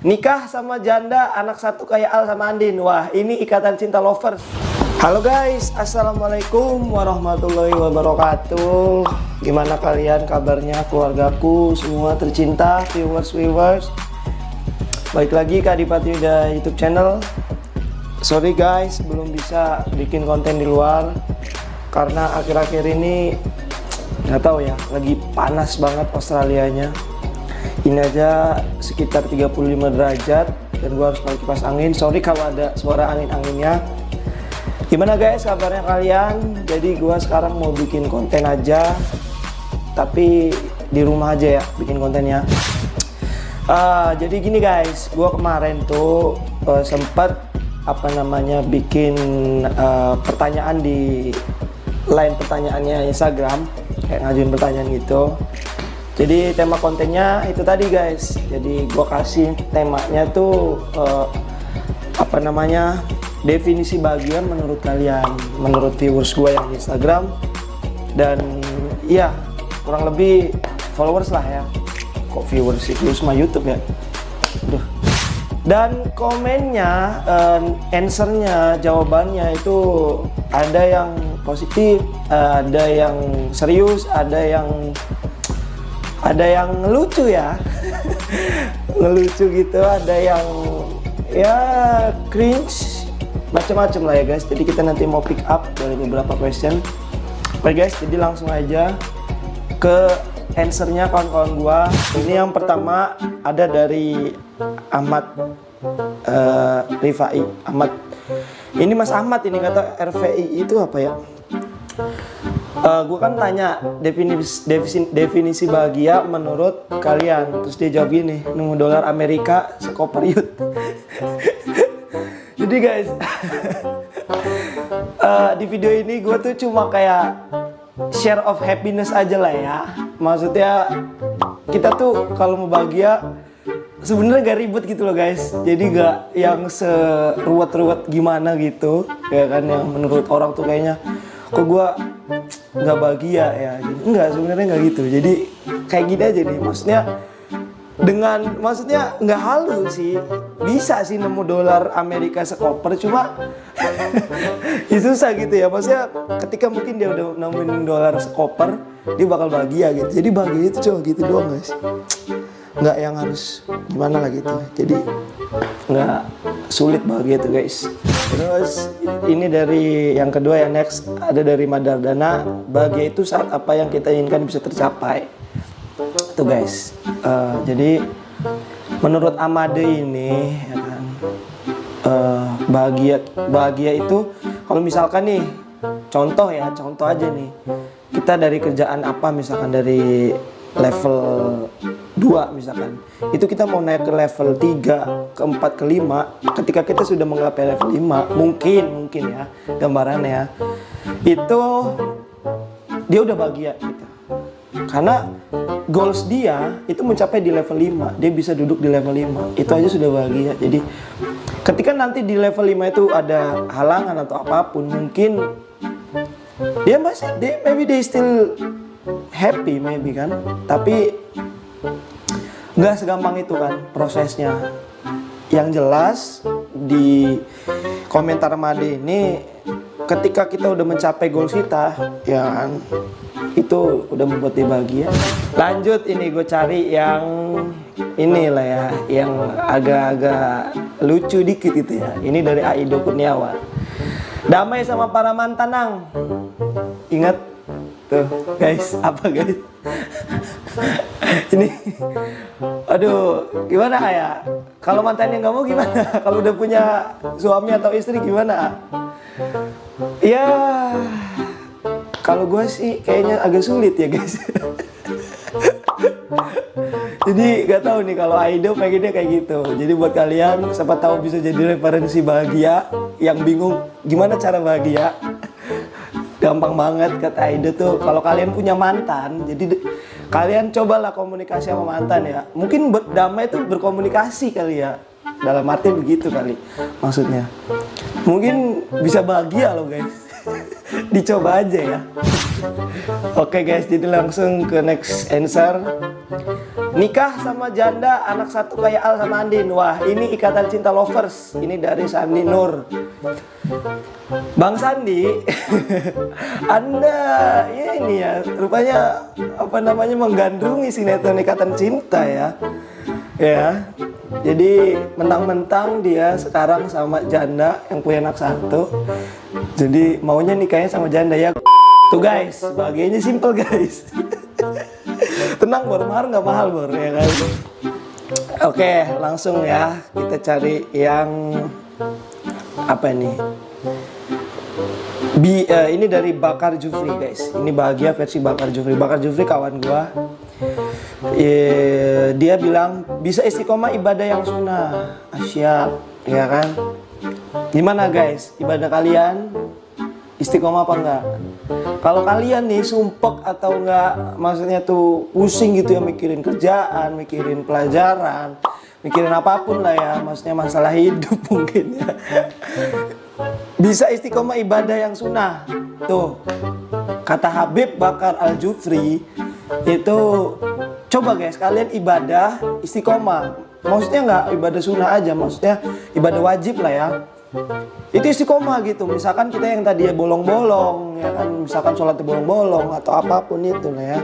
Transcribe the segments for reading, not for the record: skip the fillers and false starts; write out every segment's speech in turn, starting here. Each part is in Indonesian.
Nikah sama janda, anak satu kayak Al sama Andin. Wah, ini ikatan cinta lovers. Halo guys, assalamualaikum warahmatullahi wabarakatuh. Gimana kalian kabarnya, keluargaku semua tercinta, viewers. Baik lagi Kak Adipati Yuda YouTube channel. Sorry guys, belum bisa bikin konten di luar karena akhir-akhir ini nggak tahu ya, lagi panas banget Australianya. Ini aja sekitar 35 derajat dan gua harus pakai kipas angin. Sorry kalau ada suara angin-anginnya. Gimana guys kabarnya kalian? Jadi gua sekarang mau bikin konten aja, tapi di rumah aja ya bikin kontennya. Jadi gini guys, gua kemarin tuh sempat bikin pertanyaan di line pertanyaannya Instagram, kayak ngajuin pertanyaan gitu. Jadi tema kontennya itu tadi guys. Jadi gua kasih temanya tuh definisi bahagia menurut kalian, menurut viewers gua yang di Instagram. Dan iya, kurang lebih followers lah ya. Kok viewers sih, viewers mah YouTube ya. Aduh. Dan komennya, answernya, jawabannya itu ada yang positif, ada yang serius, ada yang ngelucu ya. Ngelucu gitu, ada yang ya cringe, macam-macam lah ya guys. Jadi kita nanti mau pick up dari beberapa question. Oke guys, jadi langsung aja ke answernya kawan-kawan gua. Ini yang pertama ada dari Ahmad Rifai. Ahmad, ini Mas Ahmad ini kata RVI itu apa ya? Gue kan tanya definisi bahagia menurut kalian, terus dia jawab gini, nemu dolar Amerika sekoper yut. Jadi guys, di video ini gue tuh cuma kayak share of happiness aja lah ya. Maksudnya kita tuh kalau mau bahagia sebenarnya gak ribet gitu loh guys. Jadi gak yang seruwet-ruwet gimana gitu ya kan, yang menurut orang tuh kayaknya kok gue nggak bahagia ya. Enggak, sebenarnya nggak gitu. Jadi kayak gini aja nih, maksudnya nggak halu sih, bisa sih nemu dolar Amerika sekoper, cuma ya susah gitu ya. Maksudnya ketika mungkin dia udah nemuin dolar sekoper, dia bakal bahagia gitu. Jadi bahagia itu cuma gitu doang guys, nggak yang harus gimana lah gitu. Jadi nggak sulit bahagia itu guys. Terus ini dari yang kedua ya, next ada dari Madardana, bahagia itu saat apa yang kita inginkan bisa tercapai. Itu guys. Jadi menurut Amade ini ya kan, bahagia itu kalau misalkan nih contoh aja nih, kita dari kerjaan apa, misalkan dari level 2 misalkan, itu kita mau naik ke level 3, ke 4, ke 5. Ketika kita sudah menggapai level 5, mungkin ya gambarannya ya, itu dia udah bahagia gitu. Karena goals dia itu mencapai di level 5, dia bisa duduk di level 5, itu aja sudah bahagia. Jadi ketika nanti di level 5 itu ada halangan atau apapun, mungkin dia maybe they still happy maybe kan, tapi nggak segampang itu kan prosesnya. Yang jelas di komentar Made ini, ketika kita udah mencapai goals kita ya kan, itu udah membuat dia bahagia. Lanjut, ini gue cari yang inilah ya, yang agak-agak lucu dikit gitu ya. Ini dari Aido Kurniawan. Damai sama para mantan nang. Ingat tuh guys, apa guys? Ini aduh, gimana ya kalau mantannya nggak mau, gimana kalau udah punya suami atau istri, gimana ya? Kalau gue sih kayaknya agak sulit ya guys. Jadi gak tahu nih kalau Aido pengennya kayak gitu. Jadi buat kalian, siapa tahu bisa jadi referensi bahagia yang bingung gimana cara bahagia. Gampang banget kata Aido tuh, kalau kalian punya mantan, jadi kalian cobalah komunikasi sama mantan ya. Mungkin berdamai itu berkomunikasi kali ya, dalam arti begitu kali maksudnya. Mungkin bisa bahagia loh guys. Dicoba aja ya. Oke guys, jadi langsung ke next answer. Nikah sama janda, anak satu kayak Al sama Andin. Wah, ini ikatan cinta lovers. Ini dari Sandi Nur. Bang Sandi, Anda ya ini ya, rupanya apa namanya menggandrungi sinetron ikatan cinta ya. Ya. Jadi mentang-mentang dia sekarang sama janda yang punya anak satu. Jadi maunya nikahnya sama janda ya. Tuh guys, bahagianya simple guys. Tenang Bor, mahar nggak mahal Bor ya kan. Oke, langsung ya kita cari yang apa nih? Ini dari Bakar Jufri guys. Ini bahagia versi Bakar Jufri. Bakar Jufri kawan gua. Dia bilang bisa istiqomah ibadah yang sunnah. Siap, ya kan? Gimana guys? Ibadah kalian istiqomah apa enggak? Kalau kalian nih sumpek atau enggak, maksudnya tuh pusing gitu ya mikirin kerjaan, mikirin pelajaran, mikirin apapun lah ya, maksudnya masalah hidup mungkin ya. Bisa istiqomah ibadah yang sunnah. Tuh, kata Habib Bakar Al-Jufri itu, coba guys kalian ibadah istiqomah. Maksudnya nggak ibadah sunnah aja, maksudnya ibadah wajib lah ya. Itu istiqomah gitu. Misalkan kita yang tadi ya bolong-bolong, ya kan, misalkan sholatnya bolong-bolong atau apapun itu lah ya.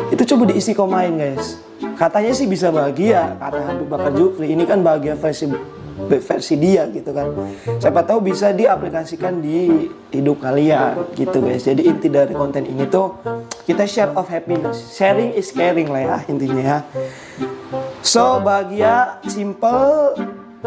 Itu coba diistiqomahin guys. Katanya sih bisa bahagia, kata Habib Bakar Jufri. Ini kan bahagia versi dia gitu kan. Siapa tahu bisa diaplikasikan di hidup kalian gitu guys. Jadi inti dari konten ini tuh kita share of happiness. Sharing is caring lah ya intinya ya. So bahagia, simple,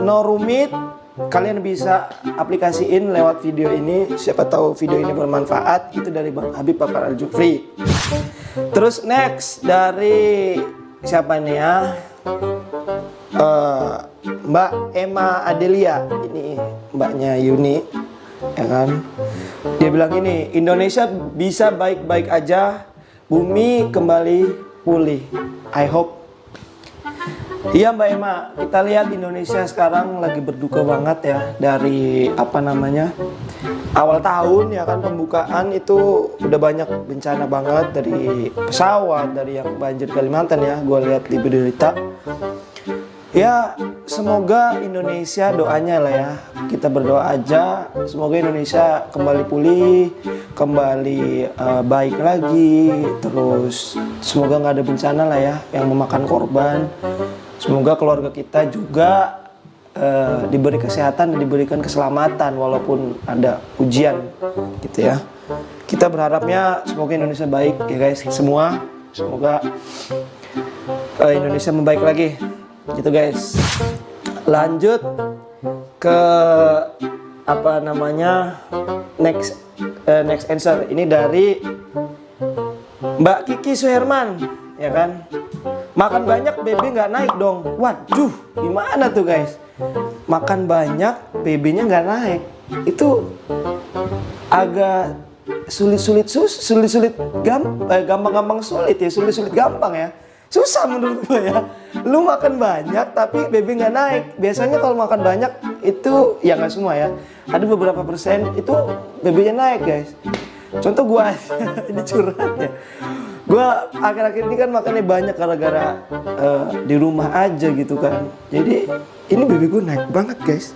no rumit. Kalian bisa aplikasiin lewat video ini. Siapa tahu video ini bermanfaat. Itu dari Bang Habib Bakar Al-Jufri. Terus next dari siapa nih ya? Mbak Emma Adelia, ini mbaknya Yuni, ya kan? Dia bilang ini, Indonesia bisa baik-baik aja, bumi kembali pulih. I hope. Iya Mbak Emma, kita lihat Indonesia sekarang lagi berduka banget ya, dari apa namanya, awal tahun ya kan, pembukaan itu udah banyak bencana banget, dari pesawat, dari yang banjir Kalimantan ya, gue lihat di berita. Ya semoga Indonesia, doanya lah ya, kita berdoa aja semoga Indonesia kembali pulih, kembali baik lagi, terus semoga nggak ada bencana lah ya yang memakan korban. Semoga keluarga kita juga diberi kesehatan dan diberikan keselamatan walaupun ada ujian gitu ya. Kita berharapnya semoga Indonesia baik ya guys semua, semoga Indonesia membaik lagi gitu guys. Lanjut ke apa namanya next answer. Ini dari Mbak Kiki Suherman ya kan. Makan banyak BB nggak naik dong. Waduh, gimana tuh guys? Makan banyak BB-nya nggak naik. Itu agak gampang-gampang sulit ya, sulit gampang ya. Susah menurut gue ya. Lu makan banyak tapi BB nggak naik. Biasanya kalau makan banyak itu ya nggak semua ya. Ada beberapa persen itu BB-nya naik guys. Contoh gue ini curhat ya. Gue akhir-akhir ini kan makannya banyak gara-gara di rumah aja gitu kan. Jadi ini BB gue naik banget guys.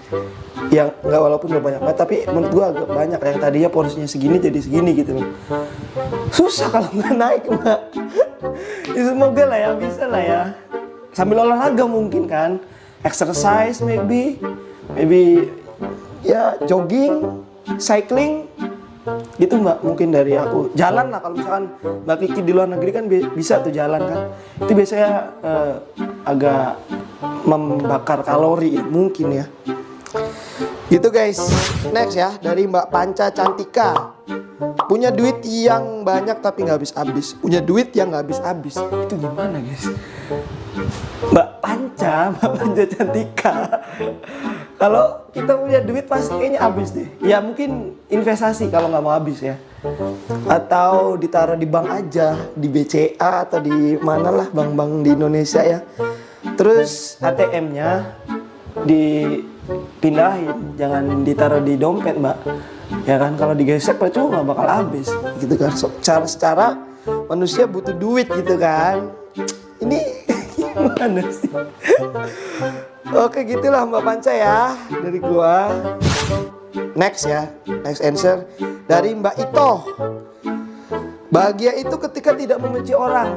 Yang nggak, walaupun nggak banyak banget, tapi menurut gue agak banyak. Yang tadinya porsinya segini jadi segini gitu loh. Susah kalau nggak naik mbak. Ya, semoga lah ya, bisa lah ya. Sambil olahraga mungkin kan, exercise maybe ya jogging, cycling gitu mbak. Mungkin dari aku jalan lah, kalau misalkan Mbak Kiki di luar negeri kan bisa tuh jalan kan. Itu biasanya agak membakar kalori ya, mungkin ya. Gitu guys. Next ya, dari Mbak Panca Cantika. Punya duit yang banyak tapi nggak habis-habis. Punya duit yang nggak habis-habis. Itu gimana guys? Mbak Panca Cantika. Kalau kita punya duit pasti kayaknya habis deh. Ya mungkin investasi kalau nggak mau habis ya. Atau ditaruh di bank aja, di BCA atau di mana lah bank-bank di Indonesia ya. Terus ATM-nya dipindahin, jangan ditaruh di dompet mbak, ya kan? Kalau digesek percuma, bakal habis gitu kan. So, secara manusia butuh duit gitu kan. Ini gimana sih? Oke, gitulah Mbak Panca ya dari gua. Next ya, next answer dari Mbak Ito. Bahagia itu ketika tidak membenci orang.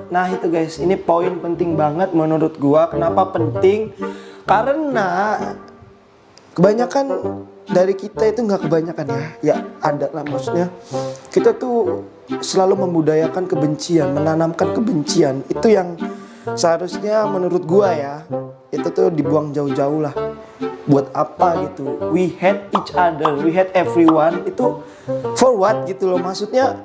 Nah itu guys, ini poin penting banget menurut gua. Kenapa penting? Karena kebanyakan dari kita itu nggak kebanyakan ya. Ya ada lah, maksudnya kita tuh selalu membudayakan kebencian, menanamkan kebencian. Itu yang seharusnya menurut gua ya, itu tuh dibuang jauh-jauh lah. Buat apa gitu? We hate each other, we hate everyone. Itu for what gitu loh, maksudnya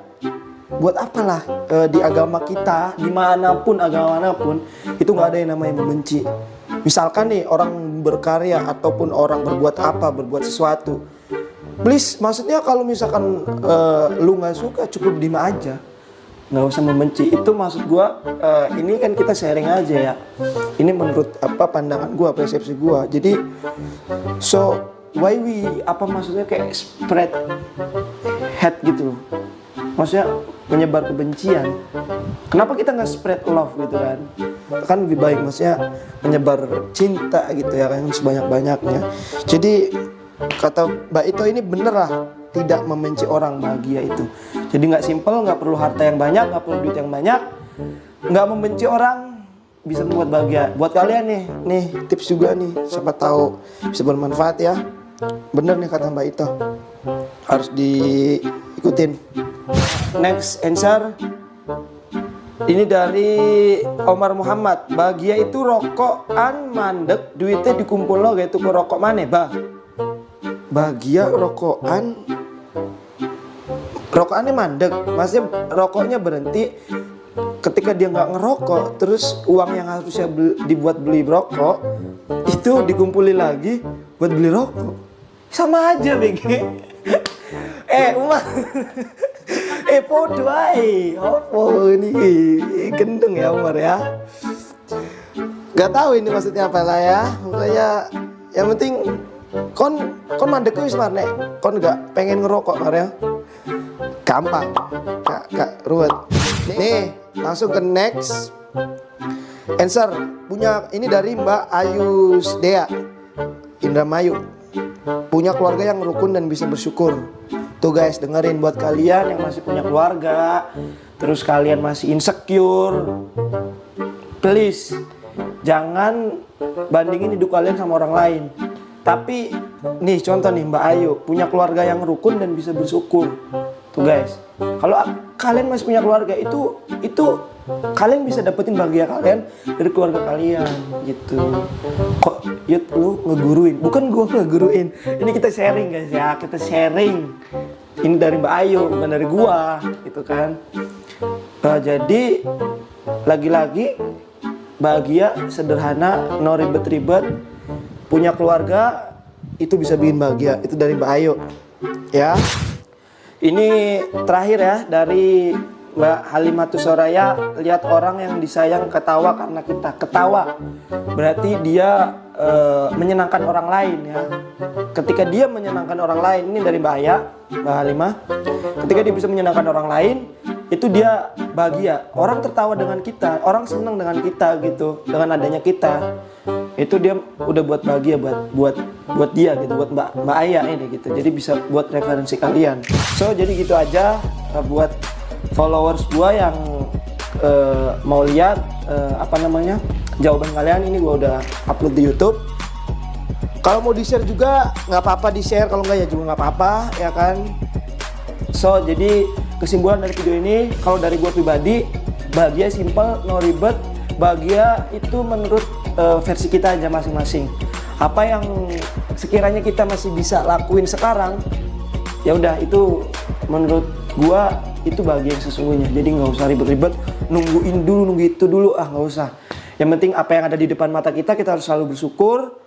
buat apalah? Di agama kita, dimanapun agama manapun, itu nggak ada yang namanya membenci. Misalkan nih orang berkarya ataupun orang berbuat apa, berbuat sesuatu, please, maksudnya kalau misalkan lu nggak suka, cukup diem aja, nggak usah membenci. Itu maksud gua. Ini kan kita sharing aja ya. Ini menurut apa pandangan gua, persepsi gua. Jadi so why we apa maksudnya kayak spread hate gitu loh. Maksudnya menyebar kebencian. Kenapa kita nggak spread love gitu kan? Kan lebih baik maksudnya menyebar cinta gitu ya kan, sebanyak-banyaknya. Jadi kata Mbak Ito ini bener lah, tidak membenci orang, bahagia itu. Jadi nggak simple, nggak perlu harta yang banyak, nggak perlu duit yang banyak, nggak membenci orang bisa membuat bahagia. Buat kalian nih tips juga nih, siapa tahu bisa bermanfaat ya. Bener nih kata Mbak Ito, harus diikutin. Next answer ini dari Omar Muhammad. Bahagia itu rokokan mandek, duitnya dikumpul lo gitu ke rokok mana bah? Bahagia rokokannya mandek, maksudnya rokoknya berhenti ketika dia nggak ngerokok, terus uang yang harusnya dibuat beli rokok itu dikumpulin lagi buat beli rokok. Sama aja BG. Umar. Podo ae. Opo ini gendeng ya Umar ya. Gak tahu ini maksudnya apa lah ya. Makanya yang penting kon mandek wis Mar nek kon gak pengen ngerokok Mar ya. Gampang. Gak ruwet. Nih, langsung ke next answer. Punya ini dari Mbak Ayus Dea Indramayu. Punya keluarga yang rukun dan bisa bersyukur. Tuh guys, dengerin buat kalian yang masih punya keluarga, terus kalian masih insecure, please jangan bandingin hidup kalian sama orang lain. Tapi nih contoh nih Mbak Ayu punya keluarga yang rukun dan bisa bersyukur. Tuh guys, kalau kalian masih punya keluarga, itu kalian bisa dapetin bahagia kalian dari keluarga kalian gitu. Kok Yud lu ngeguruin? Bukan gua ngeguruin, ini kita sharing guys ya, kita sharing. Ini dari Mbak Ayu, bukan dari gua gitu kan. Jadi lagi-lagi bahagia sederhana, no ribet-ribet. Punya keluarga itu bisa bikin bahagia. Itu dari Mbak Ayu ya. Ini terakhir ya dari Mbak Halimatus Soraya. Lihat orang yang disayang ketawa karena kita ketawa, berarti dia menyenangkan orang lain ya. Ketika dia menyenangkan orang lain, ini dari Mbak Halimah. Ketika dia bisa menyenangkan orang lain, itu dia bahagia. Orang tertawa dengan kita, orang senang dengan kita gitu, dengan adanya kita. Itu dia udah buat bahagia buat dia gitu, buat Mbak Aya ini gitu. Jadi bisa buat referensi kalian. So jadi gitu aja buat followers gua yang mau lihat jawaban kalian. Ini gua udah upload di YouTube. Kalau mau di-share juga nggak apa-apa di-share, kalau nggak ya juga nggak apa-apa ya kan. So jadi kesimpulan dari video ini, kalau dari gua pribadi, bahagia simple, no ribet. Bahagia itu menurut versi kita aja masing-masing. Apa yang sekiranya kita masih bisa lakuin sekarang, ya udah itu menurut gua itu bahagia yang sesungguhnya. Jadi nggak usah ribet-ribet nunggu itu dulu, nggak usah. Yang penting apa yang ada di depan mata kita harus selalu bersyukur.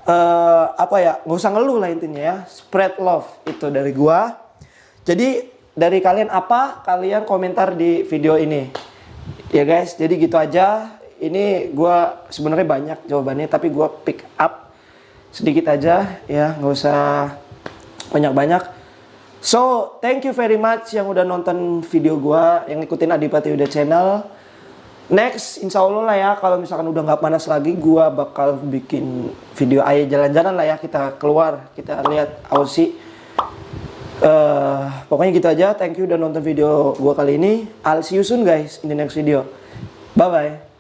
Nggak usah ngeluh lah intinya ya. Spread love, itu dari gua. Jadi dari kalian kalian komentar di video ini ya guys. Jadi gitu aja. ini gua sebenarnya banyak jawabannya, tapi gua pick up sedikit aja ya, nggak usah banyak-banyak. So, thank you very much yang udah nonton video gua, yang ngikutin Adipati Uda channel. Next, insya Allah lah ya, kalau misalkan udah nggak panas lagi, gua bakal bikin video ayo jalan-jalan lah ya, kita keluar, kita lihat Aussie. Pokoknya gitu aja. Thank you udah nonton video gua kali ini. I'll see you soon guys in the next video. Bye bye.